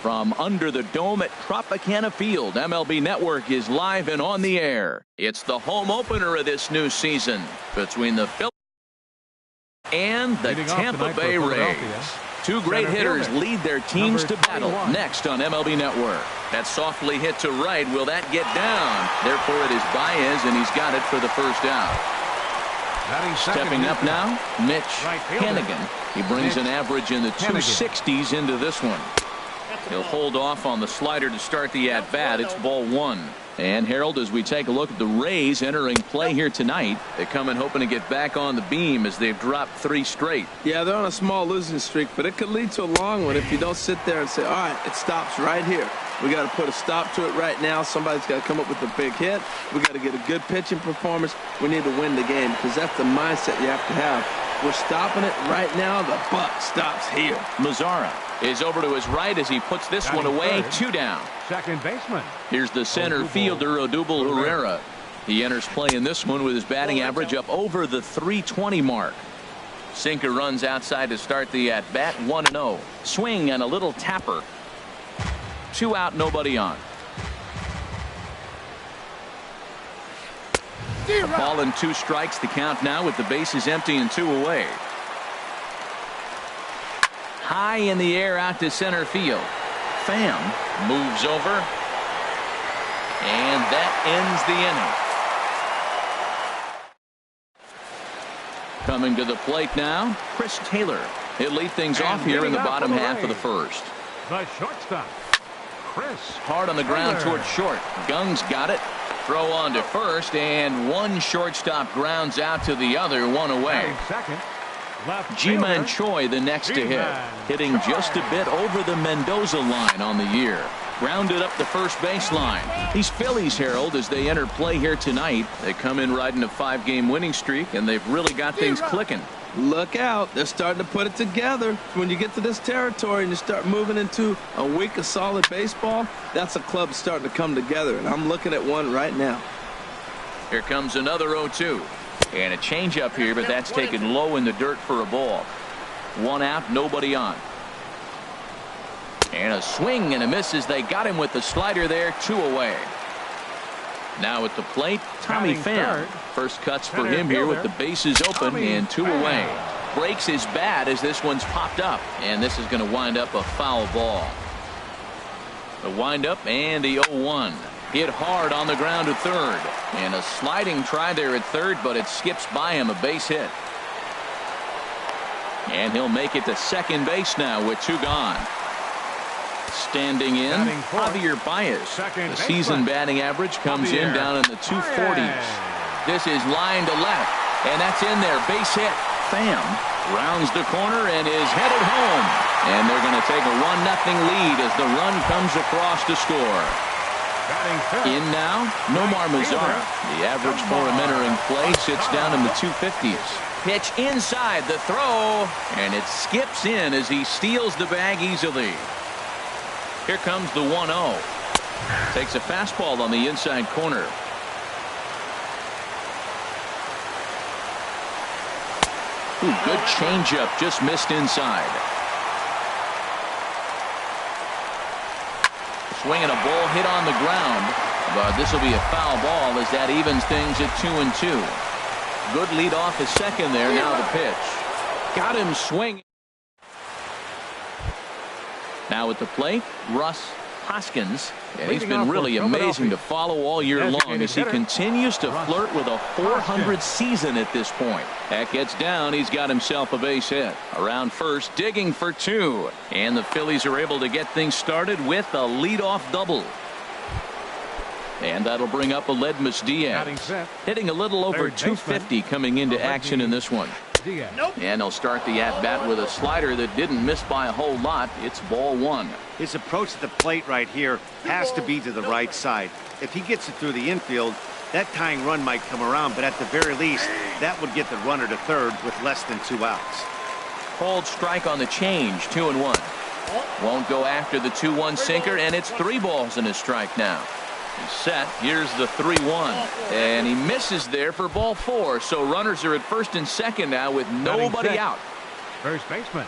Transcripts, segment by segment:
From under the dome at Tropicana Field, MLB Network is live and on the air. It's the home opener of this new season between the Phillies and the Tampa Bay Rays. Two great hitters lead their teams to battle next on MLB Network. That softly hit to right. Will that get down? Therefore, it is Baez, and he's got it for the first out. Stepping up now, Mitch Hennigan. He brings an average in the 260s into this one. He'll hold off on the slider to start the at-bat. It's ball one. And Harold, as we take a look at the Rays entering play here tonight, they come in hoping to get back on the beam as they've dropped 3 straight. Yeah, they're on a small losing streak, but it could lead to a long one if you don't sit there and say, all right, it stops right here. We got to put a stop to it right now. Somebody's got to come up with a big hit. We got to get a good pitching performance. We need to win the game because that's the mindset you have to have. We're stopping it right now. The buck stops here. Mazzara is over to his right as he puts this one away. 2 down. Second baseman. Here's the center fielder, Odubel Herrera. He enters play in this one with his batting average up over the 320 mark. Sinker runs outside to start the at-bat. 1-0. Swing and a little tapper. 2 out, nobody on. A ball and 2 strikes, the count now with the bases empty and 2 away. High in the air out to center field. Pham moves over, and that ends the inning. Coming to the plate now, Chris Taylor. He'll lead things off here in the bottom half of the first. The shortstop, Chris. Hard on the ground towards short. Gung's got it. Throw on to first, and one shortstop grounds out to the other, 1 away. Second. Ji-Man Choi the next to hit, hitting just a bit over the Mendoza line on the year. Grounded up the first baseline. These Phillies, Harold, as they enter play here tonight, they come in riding a 5-game winning streak, and they've really got things clicking. Look out. They're starting to put it together. When you get to this territory and you start moving into a week of solid baseball, that's a club starting to come together, and I'm looking at one right now. Here comes another 0-2. And a changeup here, but that's taken low in the dirt for a ball. 1 out, nobody on. And a swing and a miss as they got him with the slider there. 2 away. Now at the plate, Tommy Pham. First cuts for him here with the bases open and 2 away. Breaks his bat as this one's popped up, and this is going to wind up a foul ball. The windup and the 0-1. Hit hard on the ground to third, and a sliding try there at third, but it skips by him, a base hit. And he'll make it to second base now with 2 gone. Standing in, Javier Baez. The season batting average comes in down in the 240s. This is line to left, and that's in there, base hit. Pham rounds the corner and is headed home, and they're going to take a 1-0 lead as the run comes across to score. In now, Nomar Mazzara. The average for him entering play sits down in the 250s. Pitch inside, the throw, and it skips in as he steals the bag easily. Here comes the 1-0. Takes a fastball on the inside corner. Ooh, good changeup, just missed inside. Swinging a ball hit on the ground, but this will be a foul ball as that evens things at 2-2. Good lead off his second there. Now the pitch. Got him swinging. Now at the plate, Russ Hoskins. And he's been really amazing to follow all year long as he continues to flirt with a 400 season at this point. That gets down. He's got himself a base hit. Around first, digging for 2. And the Phillies are able to get things started with a leadoff double. And that'll bring up Aledmus Diaz. Hitting a little over 250 coming into action in this one. And he'll start the at-bat with a slider that didn't miss by a whole lot. It's ball 1. His approach to the plate right here has to be to the right side. If he gets it through the infield, that tying run might come around, but at the very least, that would get the runner to third with less than 2 outs. Called strike on the change, 2-1. Won't go after the 2-1 sinker, and it's 3 balls and a strike now. He's set. Here's the 3-1, and he misses there for ball 4. So runners are at first and second now with nobody out. First baseman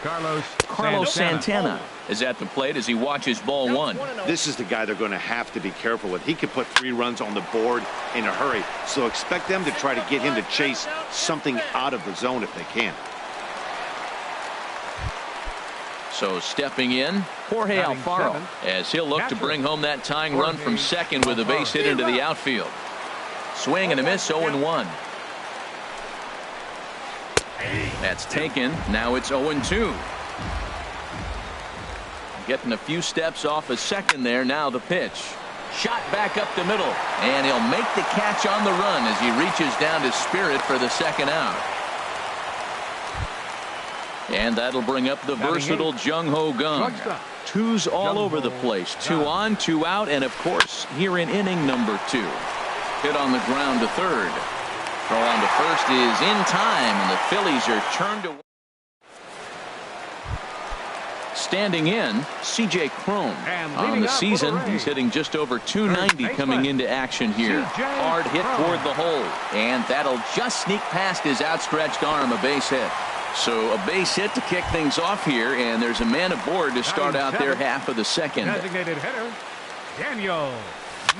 Carlos Santana is at the plate as he watches ball one. This is the guy they're going to have to be careful with. He could put 3 runs on the board in a hurry. So expect them to try to get him to chase something out of the zone if they can. So stepping in, Jorge Alfaro, as he'll look to bring home that tying run from second with a base hit into the outfield. Swing and a miss, 0-1. That's taken. Now it's 0-2. Getting a few steps off a second there. Now the pitch. Shot back up the middle. And he'll make the catch on the run as he reaches down to Spirit for the second out. And that'll bring up the versatile Jung Ho Gung. Twos all over the place. 2 on, 2 out, and of course here in inning number 2. Hit on the ground to third. Throw on to first is in time, and the Phillies are turned away. Standing in, C.J. Cron. On the season, he's hitting just over 290 coming into action here. Hard hit toward the hole, and that'll just sneak past his outstretched arm, a base hit. So a base hit to kick things off here, and there's a man aboard to start out their half of the second. Designated hitter, Daniel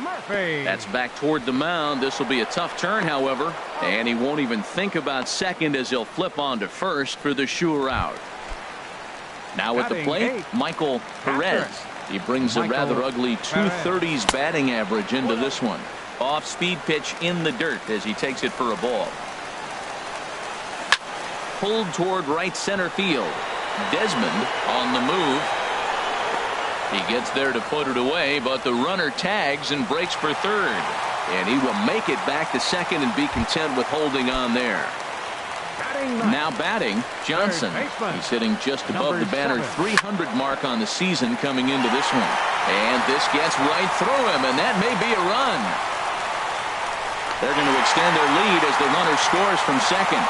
Murphy. That's back toward the mound. This will be a tough turn, however, and he won't even think about second as he'll flip on to first for the sure out. Now at the plate, Michael Perez. He brings a rather ugly 230s batting average into this one. Off-speed pitch in the dirt as he takes it for a ball. Pulled toward right center field. Desmond on the move. He gets there to put it away, but the runner tags and breaks for third. And he will make it back to second and be content with holding on there. Now batting, Johnson. He's hitting just above the banner 300 mark on the season coming into this one. And this gets right through him, and that may be a run. They're going to extend their lead as the runner scores from second.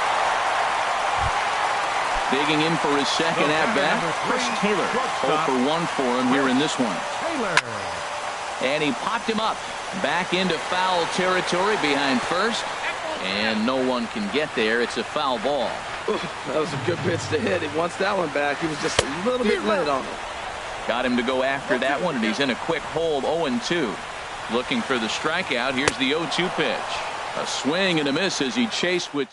Digging in for his second at-bat, Chris Taylor. 0 for 1 for him here in this one. And he popped him up. Back into foul territory behind first. And no one can get there. It's a foul ball. That was a good pitch to hit. He wants that one back. He was just a little bit late on it. Got him to go after that one, and he's in a quick hold, 0-2. Looking for the strikeout. Here's the 0-2 pitch. A swing and a miss as he chased with.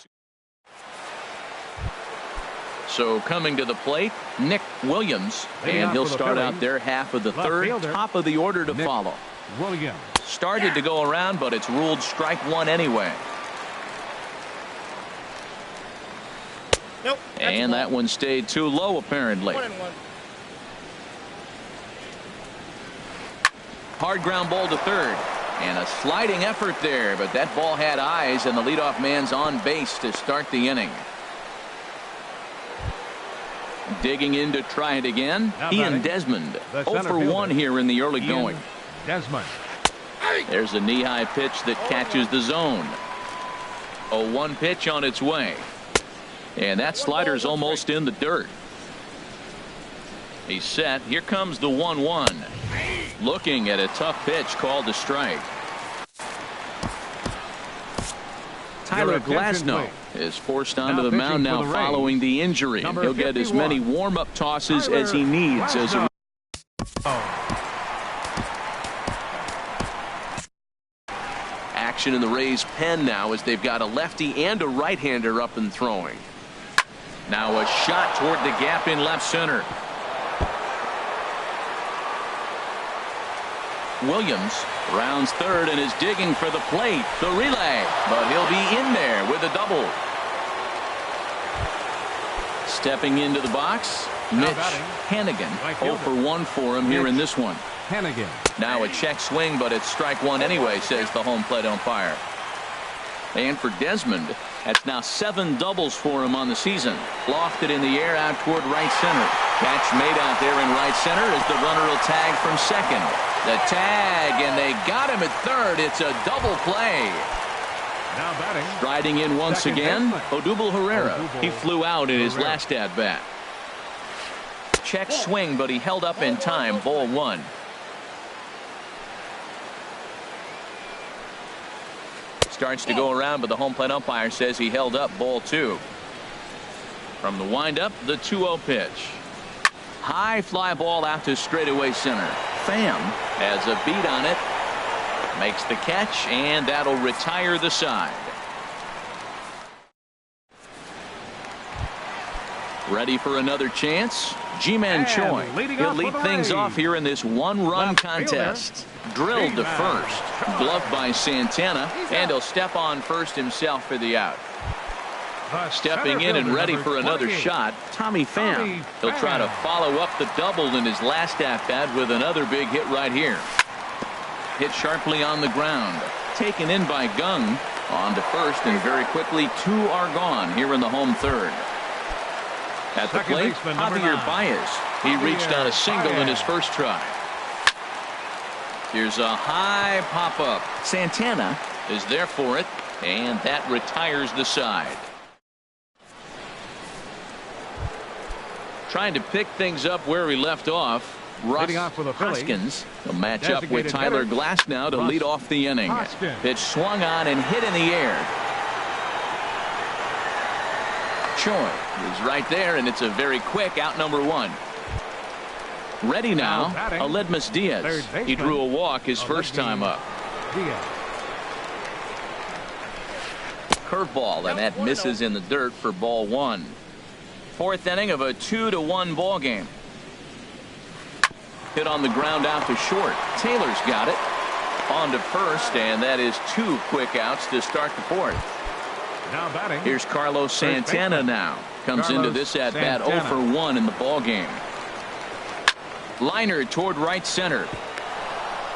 So coming to the plate, Nick Williams, and he'll start out their half of the third. Top of the order to follow. Williams. Started to go around, but it's ruled strike one anyway. Nope. And that one stayed too low, apparently. 1-1. Hard ground ball to third. And a sliding effort there, but that ball had eyes, and the leadoff man's on base to start the inning. Digging in to try it again, Ian Desmond. 0 for 1 here in the early going. Desmond. There's a knee-high pitch that catches the zone. 0-1 pitch on its way. And that slider's almost in the dirt. He's set. Here comes the 1-1. Looking at a tough pitch called a strike. Tyler Glasnow is forced onto the mound now following the injury. He'll get as many warm-up tosses as he needs as a action in the Rays' pen now as they've got a lefty and a right-hander up and throwing. Now a shot toward the gap in left center. Williams rounds third and is digging for the plate. The relay, but he'll be in there with a double. Stepping into the box, Mitch Hannigan. 0 for 1 for him here in this one. Hannigan. Now a check swing, but it's strike one anyway, says the home plate umpire. And for Desmond, that's now 7 doubles for him on the season. Lofted in the air out toward right center. Catch made out there in right center as the runner will tag from second. The tag, and they got him at third. It's a double play. Now batting. Striding in once again, Odubel Herrera. He flew out in his last at-bat. Check swing, but he held up in time. Ball 1. Starts to go around, but the home plate umpire says he held up. Ball 2. From the windup, the 2-0 pitch. High fly ball out to straightaway center. Pham has a beat on it. Makes the catch, and that'll retire the side. Ready for another chance? Ji-Man Choi. He'll lead things off here in this one-run contest. Drilled to first. Gloved by Santana, and he'll step on first himself for the out. Stepping in and ready for another shot, Tommy Pham. He'll try to follow up the double in his last at-bat with another big hit right here. Hit sharply on the ground. Taken in by Gung. On to first, and very quickly 2 are gone here in the home third. At the plate, Javier Baez. He reached on a single in his first try. Here's a high pop-up. Santana is there for it, and that retires the side. Trying to pick things up where he left off. Russ Hoskins will match up with Tyler Glass now to lead off the inning. Pitch swung on and hit in the air. Choi is right there, and it's a very quick out number 1. Ready now, Aledmus Diaz. He drew a walk his first time up. Curveball, and that misses in the dirt for ball 1. 4th inning of a 2-1 ball game. Hit on the ground out to short. Taylor's got it. On to first, and that is 2 quick outs to start the 4th. Now batting. Here's Carlos Santana now. Comes into this at bat 0 for 1 in the ball game. Liner toward right center.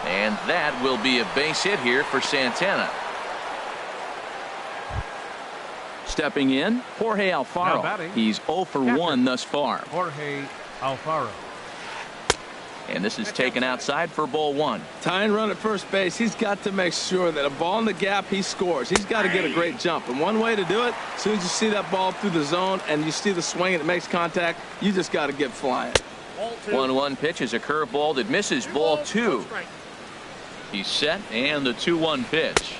And that will be a base hit here for Santana. Stepping in, Jorge Alfaro. He's 0 for 1 thus far. Jorge Alfaro. And this is taken outside for ball 1. Tying run at first base. He's got to make sure that a ball in the gap, he scores. He's got to get a great jump. And one way to do it, as soon as you see that ball through the zone and you see the swing and it makes contact, you just got to get flying. 1-1 pitch is a curveball that misses ball 2. He's set, and the 2-1 pitch.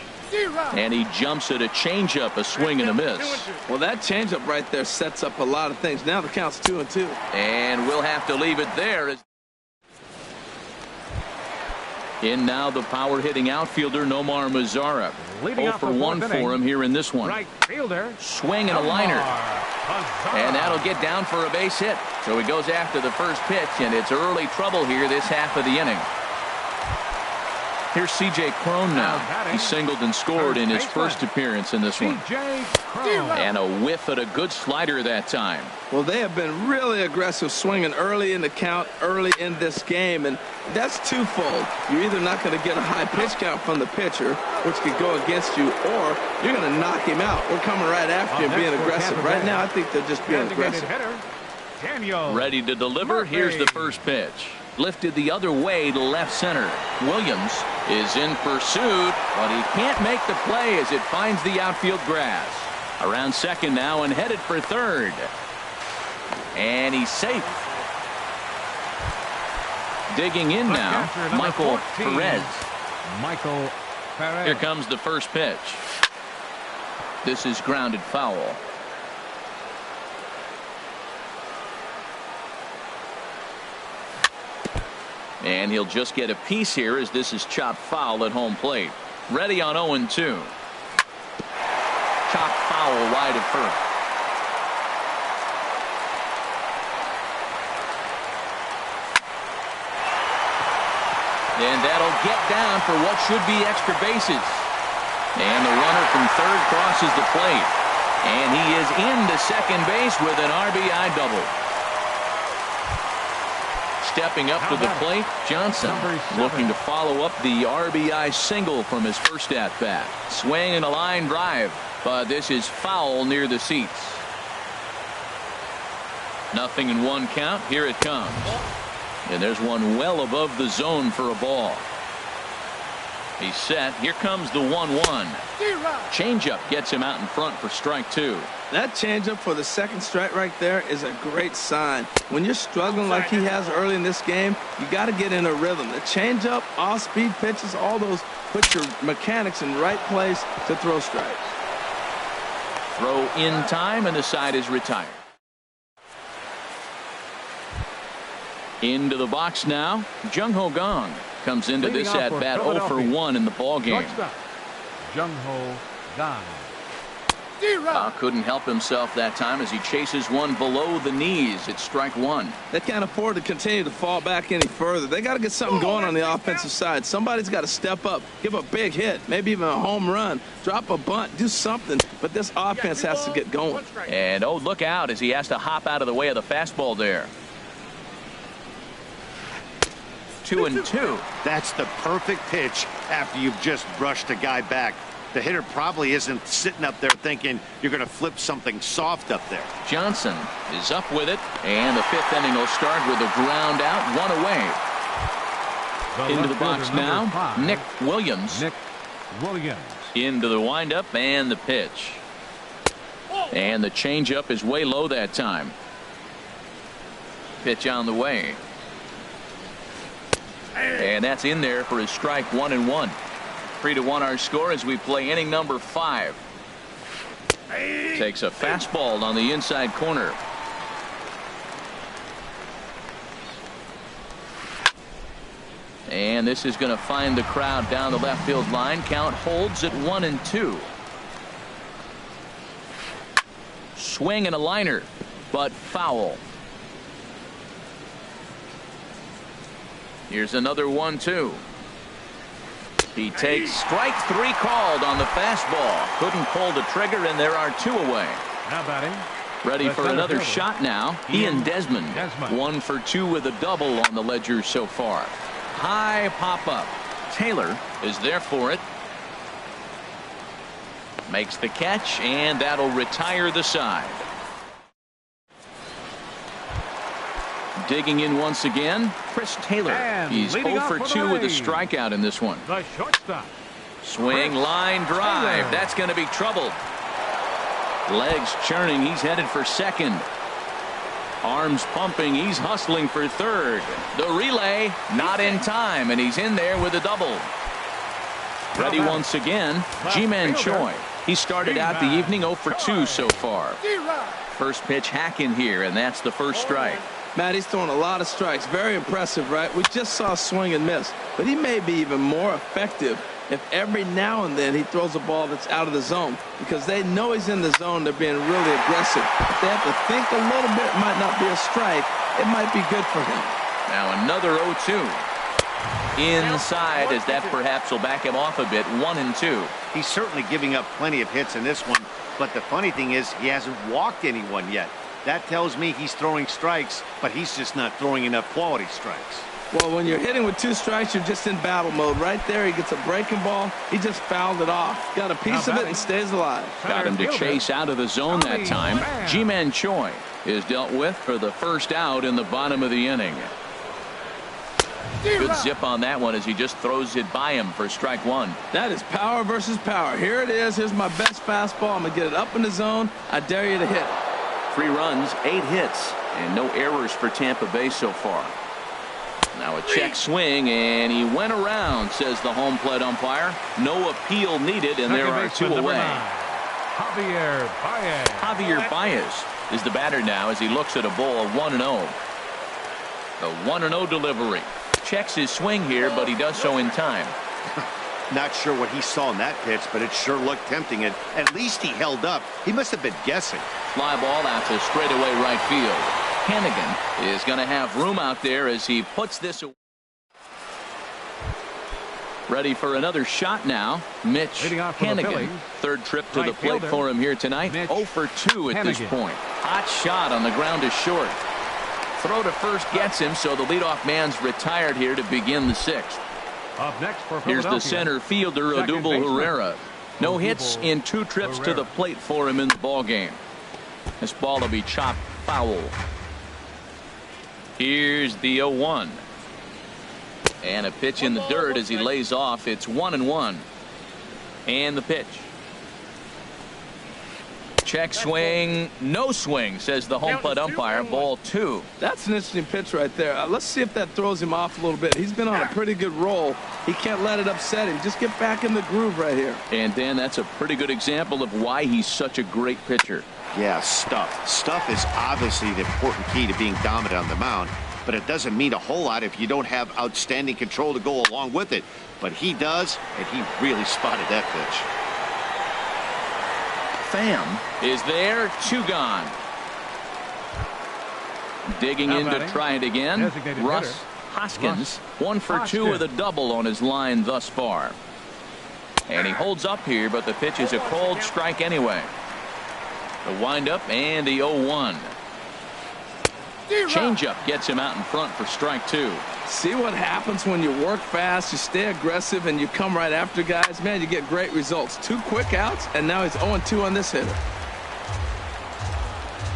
And he jumps at a changeup, a swing and a miss. Well, that changeup right there sets up a lot of things. Now the count's 2-2. And we'll have to leave it there. In now the power hitting outfielder Nomar Mazara. 0 for 1 for him here in this one. Right fielder. Swing and a liner. And that'll get down for a base hit. So he goes after the first pitch, and it's early trouble here this half of the inning. Here's C.J. Cron now. He singled and scored in his first appearance in this one. And a whiff at a good slider that time. Well, they have been really aggressive swinging early in the count, early in this game, and that's twofold. You're either not going to get a high pitch count from the pitcher, which could go against you, or you're going to knock him out. We're coming right after you and being aggressive. Right now, I think they're just being aggressive. Ready to deliver. Here's the first pitch. Lifted the other way to left center. Williams is in pursuit, but he can't make the play as it finds the outfield grass. Around second now and headed for third. And he's safe. Digging in now, Michael Perez. Here comes the first pitch. This is grounded foul. And he'll just get a piece here as this is chopped foul at home plate. Ready on 0-2. Chopped foul wide of first. And that'll get down for what should be extra bases. And the runner from third crosses the plate. And he is into second base with an RBI double. Stepping up to the plate, Johnson looking to follow up the RBI single from his first at-bat. Swing and a line drive, but this is foul near the seats. 0-1 count. Here it comes. And there's one well above the zone for a ball. He's set. Here comes the 1-1. Changeup gets him out in front for strike 2. That changeup for the second strike right there is a great sign. When you're struggling like he has early in this game, you got to get in a rhythm. The changeup, off-speed pitches, all those put your mechanics in the right place to throw strikes. Throw in time, and the side is retired. Into the box now. Jung Ho Gong comes into Leading this off at for bat 0 for Philadelphia. 1 in the ball game. Shortstop, Jung Ho Gong. Couldn't help himself that time as he chases one below the knees. It's strike one. They can't afford to continue to fall back any further. They got to get something going on the offensive side. Somebody's got to step up, give a big hit, maybe even a home run, drop a bunt, do something. But this offense has to get going. And oh, look out as he has to hop out of the way of the fastball there. 2-2. That's the perfect pitch after you've just brushed a guy back. The hitter probably isn't sitting up there thinking you're going to flip something soft up there. Johnson is up with it, and the fifth inning will start with a ground out, one away. Into the box now, 5, Nick Williams. Nick Williams. Into the windup and the pitch. And the changeup is way low that time. Pitch on the way. And that's in there for his strike 1-1. 3-1 our score as we play inning number 5. Takes a fastball on the inside corner. And this is going to find the crowd down the left field line. Count holds at 1-2. Swing and a liner, but foul. Here's another 1-2. He takes strike 3 called on the fastball. Couldn't pull the trigger, and there are 2 away. Now batting. Ready for another shot now. Ian Desmond. 1 for 2 with a double on the ledger so far. High pop up. Taylor is there for it. Makes the catch, and that'll retire the side. Digging in once again, Chris Taylor. And He's 0 for 2 with a strikeout in this one. The shortstop. Swing, line drive. That's going to be trouble. Legs churning. He's headed for second. Arms pumping. He's hustling for third. The relay not in time, and he's in there with a double. Ready once again, Ji-Man Choi. He started out the evening 0 for 2 so far. First pitch hack in here, and that's the first strike. Matt, he's throwing a lot of strikes. Very impressive, right? We just saw swing and miss. But he may be even more effective if every now and then he throws a ball that's out of the zone. Because they know he's in the zone. They're being really aggressive. If they have to think a little bit, it might not be a strike. It might be good for him. Now another 0-2. Inside, as that perhaps will back him off a bit. 1-2. He's certainly giving up plenty of hits in this one. But the funny thing is he hasn't walked anyone yet. That tells me he's throwing strikes, but he's just not throwing enough quality strikes. Well, when you're hitting with 2 strikes, you're just in battle mode. Right there, he gets a breaking ball. He just fouled it off. Got a piece of it and stays alive. Got him to chase out of the zone that time. Ji-Man Choi is dealt with for the first out in the bottom of the inning. Good zip on that one as he just throws it by him for strike 1. That is power versus power. Here it is. Here's my best fastball. I'm going to get it up in the zone. I dare you to hit it. 3 runs, 8 hits, and no errors for Tampa Bay so far. Now a check swing, and he went around, says the home plate umpire. No appeal needed, and there are 2 away. Javier Baez. Javier Baez is the batter now as he looks at a ball 1-0. The 1-0 delivery. Checks his swing here, but he does so in time. Not sure what he saw in that pitch, but it sure looked tempting, and at least he held up. He must have been guessing. Fly ball out to straightaway right field. Hannigan is going to have room out there as he puts this away. Ready for another shot now. Mitch Hannigan. Third trip to the plate for him here tonight. 0 for 2 at this point. Hot shot on the ground to short. Throw to first gets him, so the leadoff man's retired here to begin the 6th. Up next for Here's the center fielder, Odubel Herrera. No hits in 2 trips to the plate for him in the ball game. This ball will be chopped foul. Here's the 0-1. And a pitch in the dirt as he lays off. It's 1-1. And the pitch. Check swing, no swing, says the home plate umpire. Ball 2. That's an interesting pitch right there. Let's see if that throws him off a little bit. He's been on a pretty good roll. He can't let it upset him. Just get back in the groove right here. And Dan, that's a pretty good example of why he's such a great pitcher. Yeah, stuff. Stuff is obviously the important key to being dominant on the mound. but it doesn't mean a whole lot if you don't have outstanding control to go along with it. But he does, and he really spotted that pitch. Pham is there, 2 gone. Digging in to try it again. Russ Hoskins, 1 for 2 with a double on his line thus far. And he holds up here, but the pitch is a cold strike anyway. The windup and the 0-1. Changeup gets him out in front for strike 2. See what happens when you work fast, you stay aggressive, and you come right after guys? Man, you get great results. 2 quick outs, and now he's 0-2 on this hitter.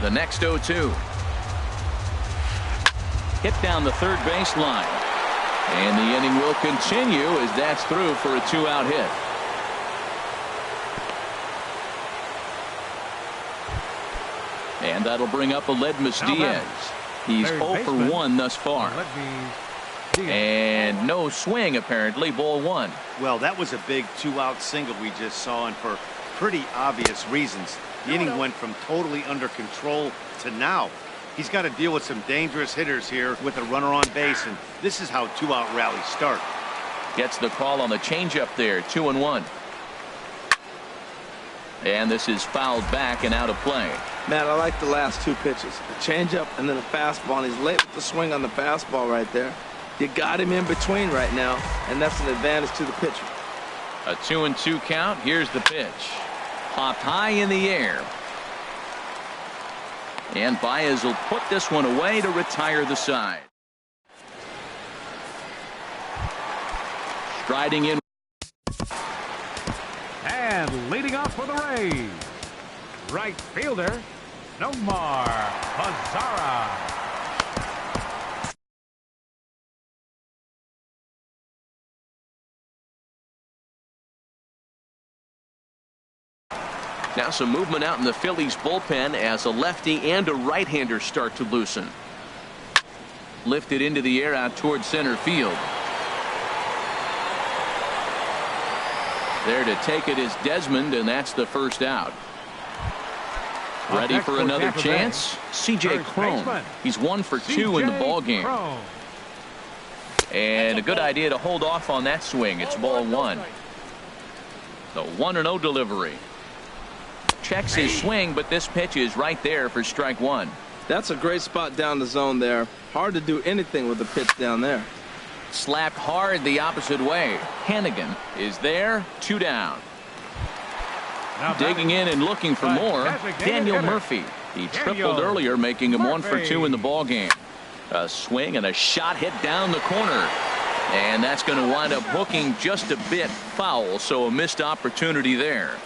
The next 0-2. Hit down the third baseline. And the inning will continue as that's through for a 2-out hit. And that'll bring up Aledmus Diaz. He's 0 for 1 thus far. And no swing, apparently. Ball 1. Well, that was a big 2-out single we just saw, and for pretty obvious reasons. The inning went from totally under control to now. He's got to deal with some dangerous hitters here with a runner on base, and this is how 2-out rallies start. Gets the call on the changeup there, 2-1. And this is fouled back and out of play. Man, I like the last 2 pitches. A changeup and then a fastball, and he's late with the swing on the fastball right there. You got him in between right now, and that's an advantage to the pitcher. A 2-2 count. Here's the pitch. Popped high in the air. And Baez will put this one away to retire the side. Striding in. And leading off for the Rays, right fielder, Nomar Mazara. Now some movement out in the Phillies bullpen as a lefty and a right-hander start to loosen. Lifted into the air out towards center field. There to take it is Desmond, and that's the first out. Ready for another chance? C.J. Cron. He's 1 for 2 in the ball game. And a good idea to hold off on that swing. It's ball 1. The 1-0 delivery. Checks his swing, but this pitch is right there for strike 1. That's a great spot down the zone there. Hard to do anything with the pitch down there. Slapped hard the opposite way. Hannigan is there, 2 down. Digging in and looking for more, Daniel Murphy. He tripled earlier, making him 1 for 2 in the ball game. A swing and a shot hit down the corner. And that's going to wind up hooking just a bit foul, so a missed opportunity there.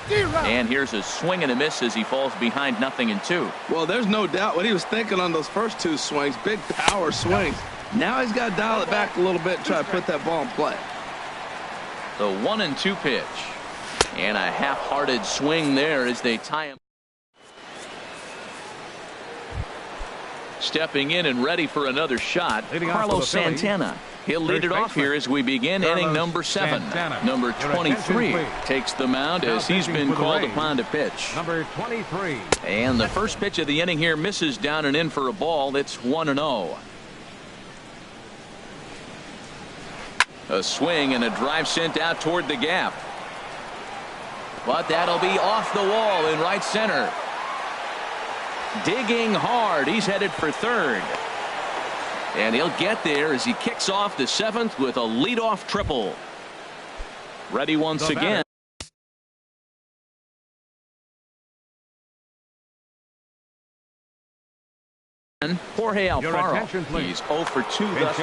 And here's a swing and a miss as he falls behind 0-2. Well, there's no doubt what he was thinking on those first 2 swings. Big power swings. Now he's got to dial it back a little bit and try to put that ball in play. The 1-2 pitch. And a half-hearted swing there as they tie him. Stepping in and ready for another shot, Carlos Santana. He'll lead it off here as we begin inning number 7. Number 23 takes the mound as he's been called upon to pitch. Number 23. And the first pitch of the inning here misses down and in for a ball. It's 1-0. A swing and a drive sent out toward the gap. But that'll be off the wall in right center. Digging hard. He's headed for third. And he'll get there as he kicks off the 7th with a leadoff triple. Ready once again. Jorge Alfaro. He's 0 for 2 thus.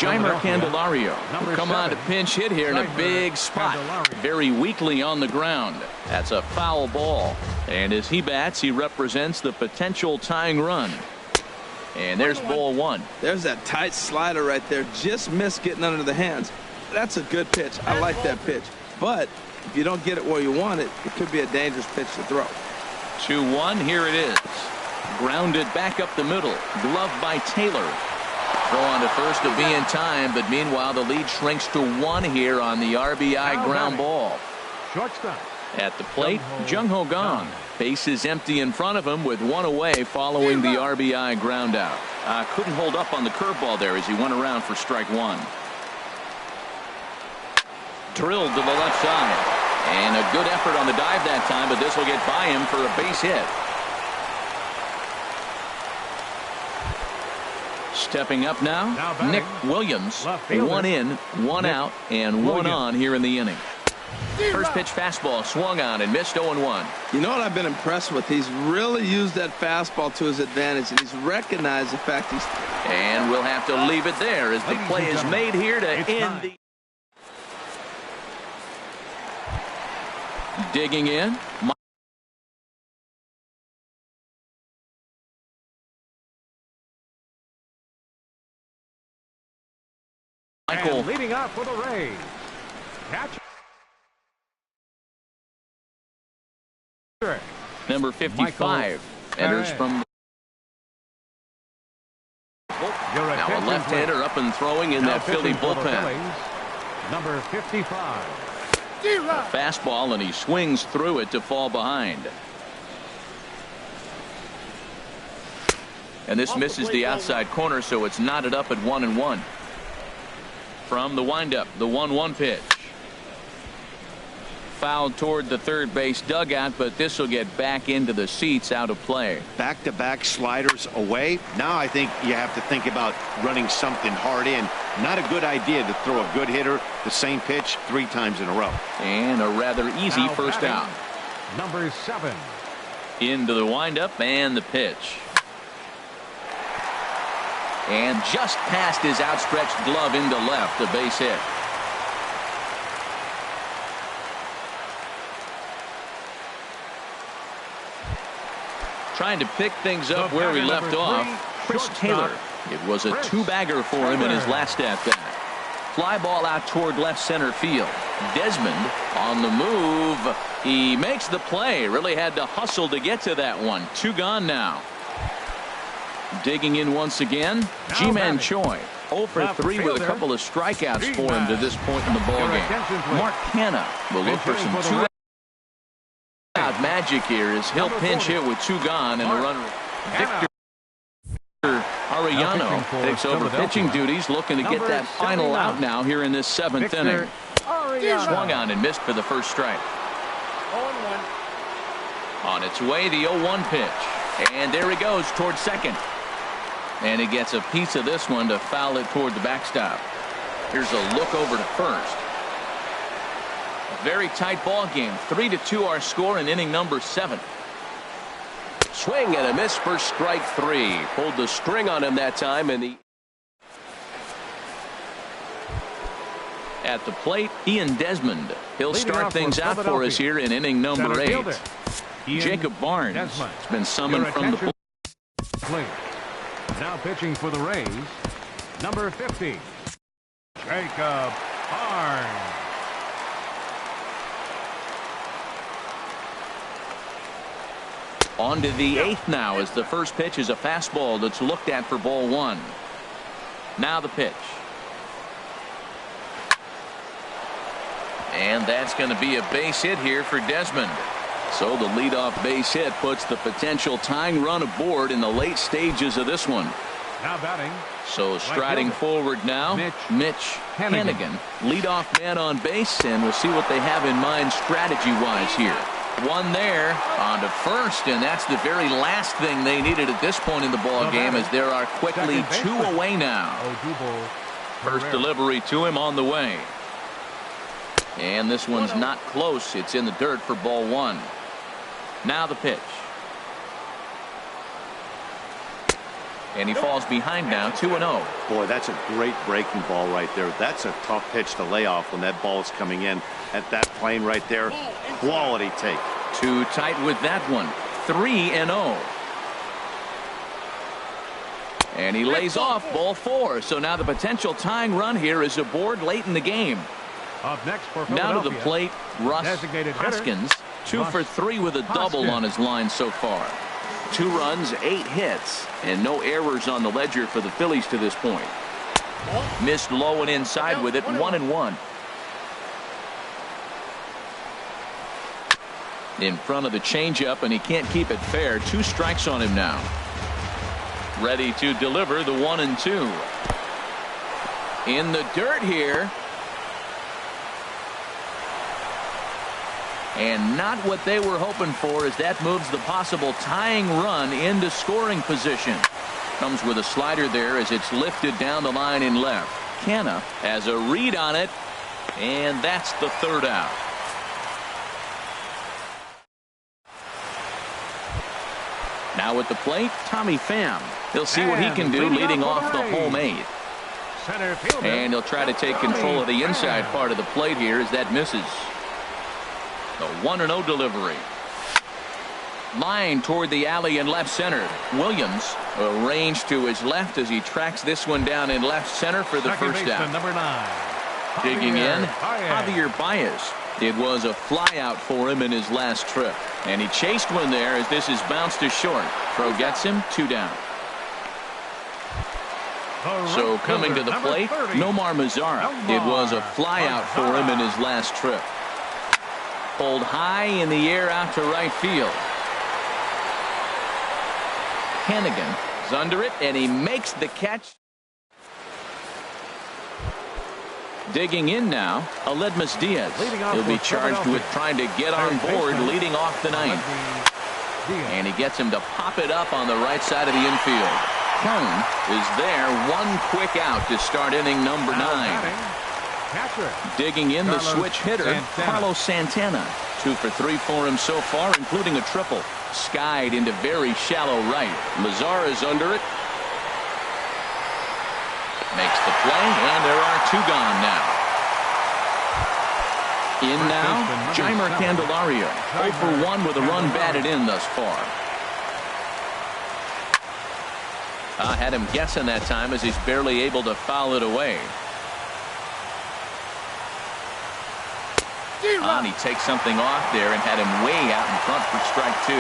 Jeimer Candelario will come on to pinch hit here in a big spot. Very weakly on the ground. That's a foul ball. And as he bats, he represents the potential tying run. And there's ball 1. There's that tight slider right there. Just missed getting under the hands. That's a good pitch. I like that pitch. But if you don't get it where you want it, it could be a dangerous pitch to throw. 2-1. Here it is. Grounded back up the middle. Gloved by Taylor. Throw on to first to be in time, but meanwhile the lead shrinks to 1 here on the RBI ground ball. Shortstop, At the plate, Jung-Ho Kang. Base is empty in front of him with one away following the RBI ground out. Couldn't hold up on the curveball there as he went around for strike one. Drilled to the left side. And a good effort on the dive that time, but this will get by him for a base hit. Stepping up now Nick Williams. One in, one out, and one on here in the inning. First pitch fastball swung on and missed 0-1. You know what I've been impressed with? He's really used that fastball to his advantage, and he's recognized the fact he's... And we'll have to leave it there as the play is made here to end the... Digging in. Michael. And leading off for the Rays. Catch. Number 55 enters from now a left-hander up and throwing in that Philly bullpen. Number 55. A fastball and he swings through it to fall behind. And this misses the outside corner, so it's knotted up at 1-1. From the windup, the 1-1 pitch. Fouled toward the third base dugout, but this will get back into the seats, out of play. Back-to-back sliders away. Now I think you have to think about running something hard in. Not a good idea to throw a good hitter the same pitch 3 times in a row. And a rather easy now first out. Number 7. Into the windup and the pitch. And just past his outstretched glove into left, a base hit. Trying to pick things up where we left off. Chris Taylor. It was a 2-bagger for him in his last at-bat. Fly ball out toward left center field. Desmond on the move. He makes the play. Really had to hustle to get to that one. 2 gone now. Digging in once again, Ji-Man Choi. 0 for 3 with a couple of strikeouts for him to this point in the ballgame. Mark Canha will look for some 2-out magic here as he'll pinch hit with 2 gone and a runner. Victor Arellano takes over pitching duties, looking to get that final out now here in this 7th inning. Swung on and missed for the first strike. 0-1. On its way, the 0-1 pitch. And there he goes toward second. And he gets a piece of this one to foul it toward the backstop. Here's a look over to first. A very tight ball game. 3-2 our score in inning number 7. Swing and a miss for strike 3. Pulled the string on him that time, and at the plate, Ian Desmond. He'll start things out for us here in inning number 8. Jacob Barnes has been summoned from the plate. Now pitching for the Rays, number 50, Jacob Barnes. On to the 8th now, as the first pitch is a fastball that's looked at for ball 1. Now the pitch. And that's going to be a base hit here for Desmond. So the leadoff base hit puts the potential tying run aboard in the late stages of this one. Now batting. So striding forward now, Mitch Hennigan, leadoff man on base, and we'll see what they have in mind strategy-wise here. One there on to first, and that's the very last thing they needed at this point in the ball game, as there are quickly 2 away now. First delivery to him on the way. And this one's not close. It's in the dirt for ball 1. Now the pitch. And he falls behind now, 2-0. Boy, that's a great breaking ball right there. That's a tough pitch to lay off when that ball is coming in at that plane right there. Quality take. Too tight with that one. 3-0. And he lays off ball 4. So now the potential tying run here is aboard late in the game. Up next for now to the plate, Russ Hoskins. 2 for 3 with a double on his line so far. 2 runs, 8 hits, and no errors on the ledger for the Phillies to this point. Missed low and inside with it, 1-1. In front of the changeup, and he can't keep it fair. 2 strikes on him now. Ready to deliver the 1-2. In the dirt here. And not what they were hoping for, as that moves the possible tying run into scoring position. Comes with a slider there as it's lifted down the line in left. Canna has a read on it, and that's the 3rd out. Now at the plate, Tommy Pham. He'll see what he can do leading off the home 8th. Center fielder. And he'll try to take control of the inside part of the plate here as that misses. The 1-0 delivery. Line toward the alley in left center. Williams arranged to his left as he tracks this one down in left center for the Second first baseman, out. number 9. Digging in, Javier Javier Baez. It was a fly out for him in his last trip. And he chased one there as this is bounced to short. Throw gets him, 2 down. So coming to the plate, Nomar Mazara. It was a fly out for him in his last trip. Pulled high in the air out to right field. Hannigan is under it, and he makes the catch. Digging in now, Aledmus Diaz. He'll be charged with trying to get on board leading off the 9th. And he gets him to pop it up on the right side of the infield. Cone is there, 1 quick out to start inning number 9. Digging in the switch hitter, Carlos Santana. 2 for 3 for him so far, including a triple. Skied into very shallow right. Mazara's under it. Makes the play, and there are 2 gone now. In now, Jeimer Candelario. 0 for 1 with a run batted in thus far. I had him guessing that time as he's barely able to foul it away. And he takes something off there and had him way out in front for strike 2.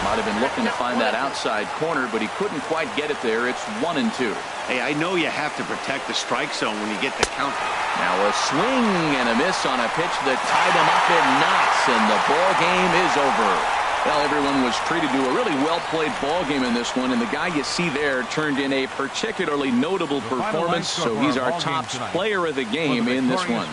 Might have been looking to find that outside corner, but he couldn't quite get it there. It's 1-2. Hey, I know you have to protect the strike zone when you get the count. Now a swing and a miss on a pitch that tied him up in knots, and the ball game is over. Well, everyone was treated to a really well-played ball game in this one, and the guy you see there turned in a particularly notable performance, so he's our top player of the game in this one.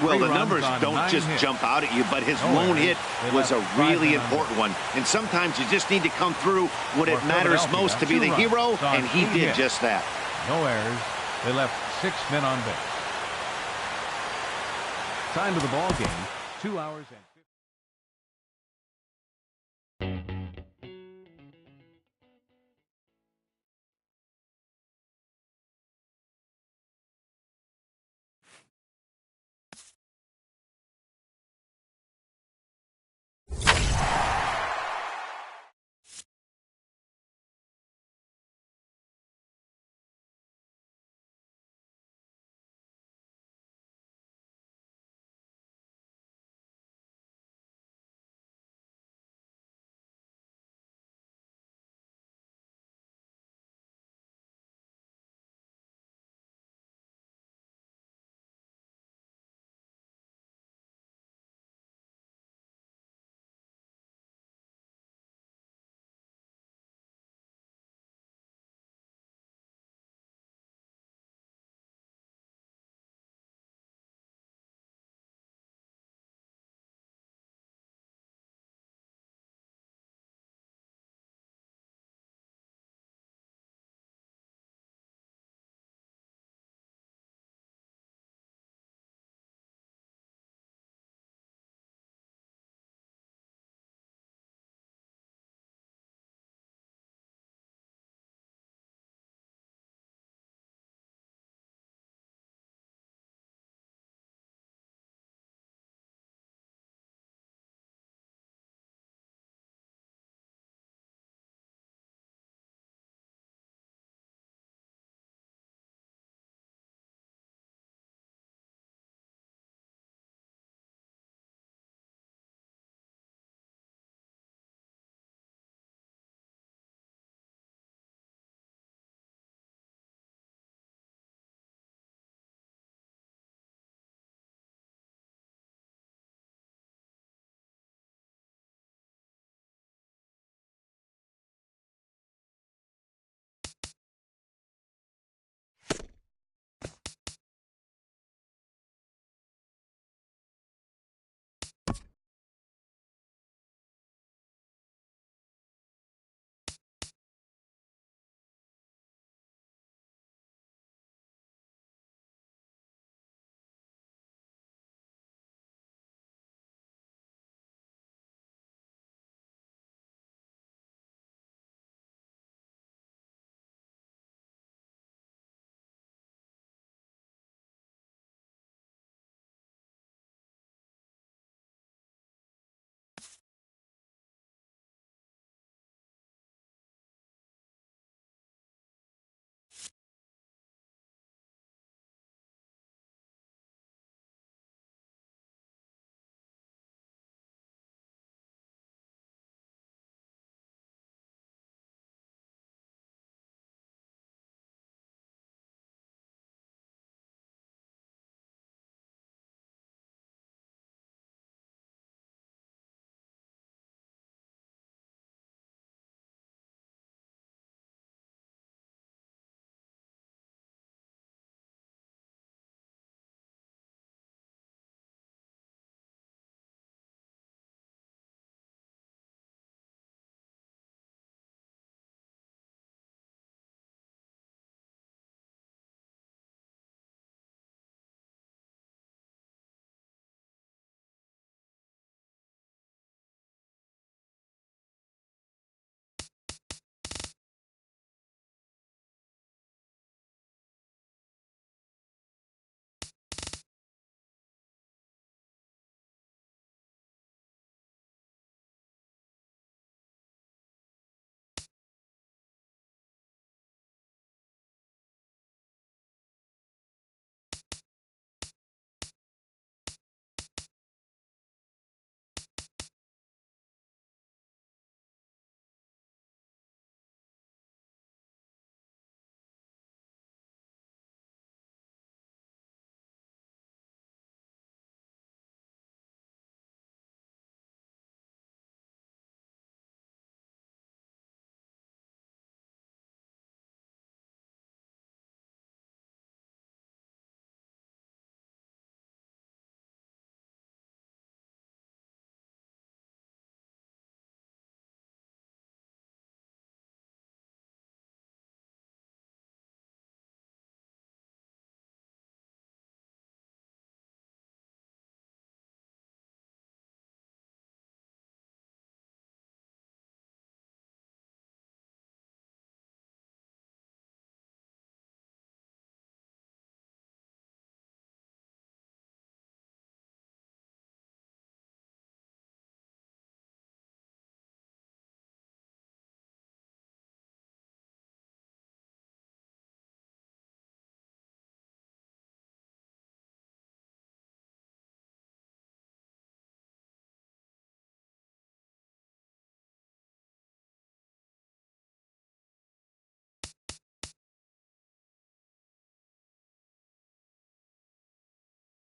Well, the numbers don't just jump out at you, but his lone hit was a really important one. And sometimes you just need to come through when it matters most to be the hero, and he did just that. No errors. They left 6 men on base. Time to the ball game. 2 hours and